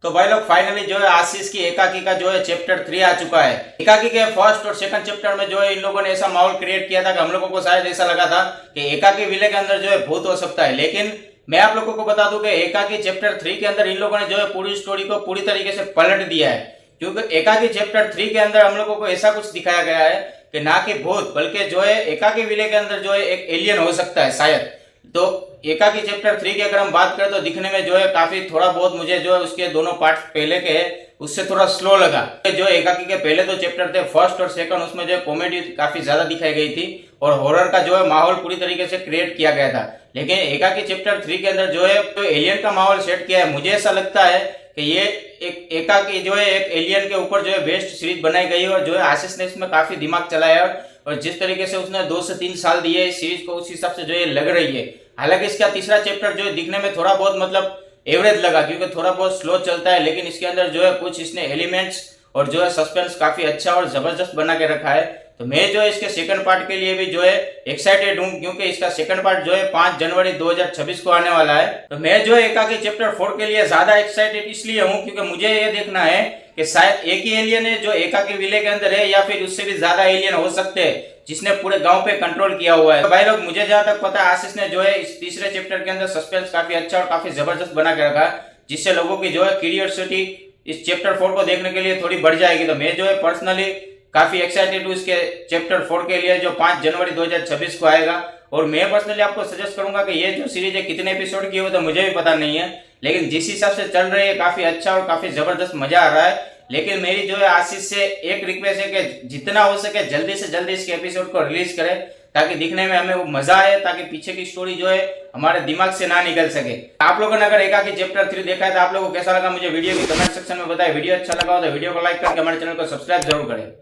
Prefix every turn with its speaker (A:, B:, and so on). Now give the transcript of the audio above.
A: तो भाई लोग फाइनली जो है आशीष की एकाकी का जो है चैप्टर 3 आ चुका है। एकाकी के फर्स्ट और सेकंड चैप्टर में जो है इन लोगों ने ऐसा माहौल क्रिएट किया था कि हम लोगों को शायद ऐसा लगा था कि एकाकी विले के अंदर जो है भूत हो सकता है, लेकिन मैं आप लोगों को बता दूं कि एकाकी चैप्टर 3 के अंदर इन लोगों ने जो है पूरी स्टोरी को पूरी तरीके से पलट दिया है। क्योंकि एकाकी चैप्टर 3 के अंदर हम लोगों को ऐसा कुछ दिखाया गया है कि ना कि भूत बल्कि जो है एकाकी विले के अंदर जो है एक एलियन हो सकता है शायद। तो एकाकी चैप्टर 3 की अगर हम बात करें तो दिखने में जो है काफी थोड़ा बहुत मुझे जो है उसके दोनों पार्ट पहले के उससे थोड़ा स्लो लगा। जो एकाकी के पहले दो चैप्टर थे फर्स्ट और सेकंड, उसमें जो है कॉमेडी काफी ज्यादा दिखाई गई थी और हॉरर का जो है माहौल पूरी तरीके से क्रिएट किया गया था। लेकिन एकाकी चैप्टर 3 के अंदर जो है तो एलियन का माहौल सेट किया है। मुझे ऐसा लगता है कि ये एक एकाकी जो है एक एलियन के ऊपर जो है बेस्ट सीरीज बनाई गई है और जो है आशीष ने इसमें काफी दिमाग चलाया और जिस तरीके से उसने 2 से 3 साल दिए इस सीरीज को उस हिसाब से जो है लग रही है। हालांकि इसका तीसरा चैप्टर जो है दिखने में थोड़ा बहुत मतलब एवरेज लगा क्योंकि थोड़ा बहुत स्लो चलता है, लेकिन इसके अंदर जो है कुछ इसने एलिमेंट्स और जो है सस्पेंस काफी अच्छा और जबरदस्त बना के रखा है। तो मैं जो है इसके सेकंड पार्ट के लिए भी जो है एक्साइटेड हूँ क्योंकि इसका सेकंड पार्ट जो है 5 जनवरी 2026 को आने वाला है। तो मैं जो है एकाकी चैप्टर 4 के लिए ज्यादा एक्साइटेड इसलिए हूँ क्योंकि मुझे ये देखना है कि शायद एक ही एलियन है जो एकाकी विले के अंदर है या फिर उससे भी ज्यादा एलियन हो सकते हैं जिसने पूरे गांव पे कंट्रोल किया हुआ है। तो भाई लोग मुझे जहां तक पता है आशीष ने जो है इस तीसरे चैप्टर के अंदर सस्पेंस काफी अच्छा और काफी जबरदस्त बना के रखा है जिससे लोगों की जो है क्यूरियोसिटी इस चैप्टर 4 को देखने के लिए थोड़ी बढ़ जाएगी। तो मैं जो है पर्सनली काफी एक्साइटेड हूँ इसके चैप्टर 4 के लिए जो 5 जनवरी 2026 को आएगा। और मैं पर्सनली आपको सजेस्ट करूंगा कि ये जो सीरीज है कितने एपिसोड की है वो तो मुझे भी पता नहीं है, लेकिन जिस हिसाब से चल रही है काफी अच्छा और काफी जबरदस्त मजा आ रहा है। लेकिन मेरी जो है आशीष से एक रिक्वेस्ट है कि जितना हो सके जल्दी से जल्दी इसके एपिसोड को रिलीज करें ताकि दिखने में हमें वो मजा आए, ताकि पीछे की स्टोरी जो है हमारे दिमाग से ना निकल सके। आप लोगों ने अगर एकाकी चैप्टर 3 देखा है तो आप लोगों को कैसा लगा मुझे वीडियो की कमेंट सेक्शन में बताएं। वीडियो अच्छा लगा हो तो वीडियो को लाइक करके हमारे चैनल को सब्सक्राइब जरूर करें।